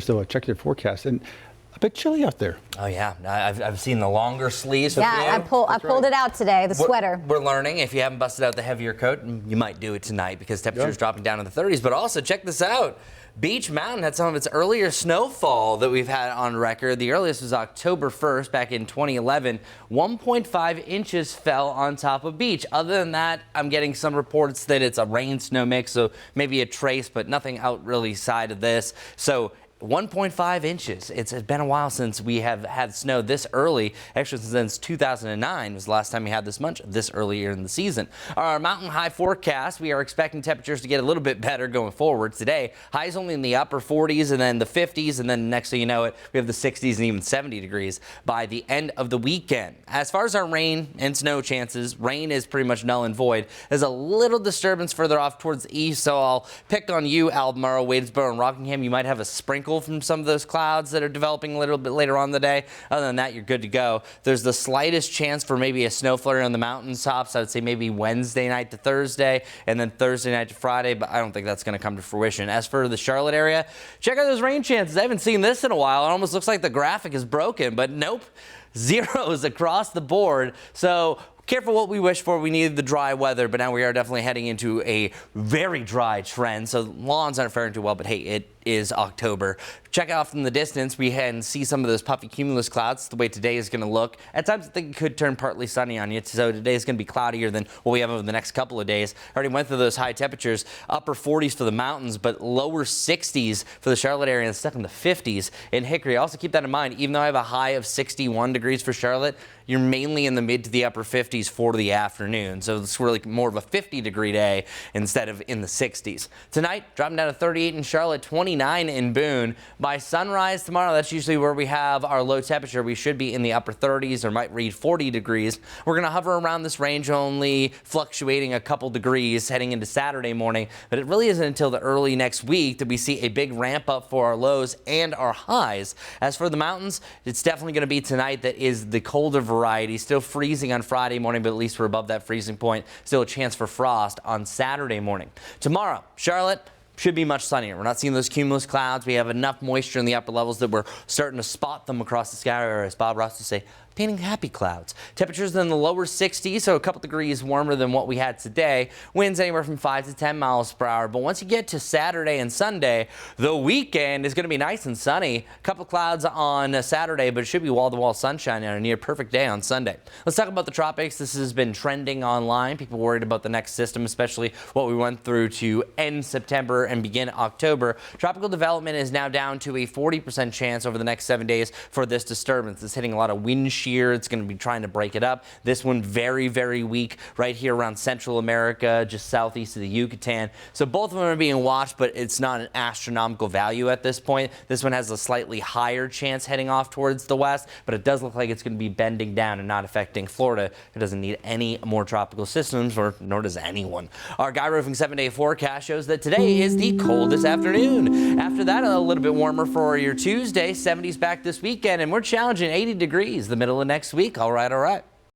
So I checked your forecast, and a bit chilly out there. Oh yeah, I've seen the longer sleeves. Yeah, I pulled it out today, the sweater. We're learning. If you haven't busted out the heavier coat, you might do it tonight because temperatures dropping down in the 30s. But also check this out. Beech Mountain had some of its earlier snowfall that we've had on record. The earliest was October 1st back in 2011. 1.5 inches fell on top of Beech. Other than that, I'm getting some reports that it's a rain-snow mix, so maybe a trace, but nothing out really side of this. So 1.5 inches. It's been a while since we have had snow this early. Actually, since 2009 was the last time we had this much this earlier in the season. Our mountain high forecast, we are expecting temperatures to get a little bit better going forward today. Highs only in the upper 40s and then the 50s, and then next thing you know it, we have the 60s and even 70 degrees by the end of the weekend. As far as our rain and snow chances, rain is pretty much null and void. There's a little disturbance further off towards the east, so I'll pick on you, Albemarle, Wadesboro, and Rockingham. You might have a sprinkle from some of those clouds that are developing a little bit later on in the day. Other than that, you're good to go. There's the slightest chance for maybe a snow flurry on the mountaintops. I would say maybe Wednesday night to Thursday and then Thursday night to Friday, but I don't think that's going to come to fruition. As for the Charlotte area, check out those rain chances. I haven't seen this in a while. It almost looks like the graphic is broken, but nope. Zeros across the board. So careful what we wish for. We needed the dry weather, but now we are definitely heading into a very dry trend. So lawns aren't faring too well, but hey, it is October. Check off in the distance. We can see some of those puffy cumulus clouds. The way today is going to look. At times, I think it could turn partly sunny on you. So today is going to be cloudier than what we have over the next couple of days. I already went through those high temperatures, upper 40s for the mountains, but lower 60s for the Charlotte area and stuck in the 50s in Hickory. Also keep that in mind. Even though I have a high of 61 degrees for Charlotte, you're mainly in the mid to the upper 50s for the afternoon. So it's really more of a 50-degree day instead of in the 60s. Tonight, dropping down to 38 in Charlotte, 29 in Boone. By sunrise tomorrow, that's usually where we have our low temperature. We should be in the upper 30s or might read 40 degrees. We're going to hover around this range, only fluctuating a couple degrees heading into Saturday morning. But it really isn't until the early next week that we see a big ramp up for our lows and our highs. As for the mountains, it's definitely going to be tonight that is the colder variety. Still freezing on Friday morning, but at least we're above that freezing point. Still a chance for frost on Saturday morning. Tomorrow, Charlotte should be much sunnier. We're not seeing those cumulus clouds. We have enough moisture in the upper levels that we're starting to spot them across the sky, or as Bob Ross would say, painting happy clouds. Temperatures in the lower 60s, so a couple degrees warmer than what we had today. Winds anywhere from 5 to 10 miles per hour. But once you get to Saturday and Sunday, the weekend is going to be nice and sunny. A couple clouds on Saturday, but it should be wall-to-wall sunshine and a near perfect day on Sunday. Let's talk about the tropics. This has been trending online. People worried about the next system, especially what we went through to end September and begin October. Tropical development is now down to a 40% chance over the next 7 days for this disturbance. It's hitting a lot of wind shear. It's going to be trying to break it up. This one very, very weak right here around Central America, just southeast of the Yucatan. So both of them are being watched, but it's not an astronomical value at this point. This one has a slightly higher chance heading off towards the west, but it does look like it's going to be bending down and not affecting Florida. It doesn't need any more tropical systems, or nor does anyone. Our Guy Roofing 7-day forecast shows that today is the coldest afternoon. After that, a little bit warmer for your Tuesday. 70s back this weekend, and we're challenging 80 degrees the middle of next week. All right.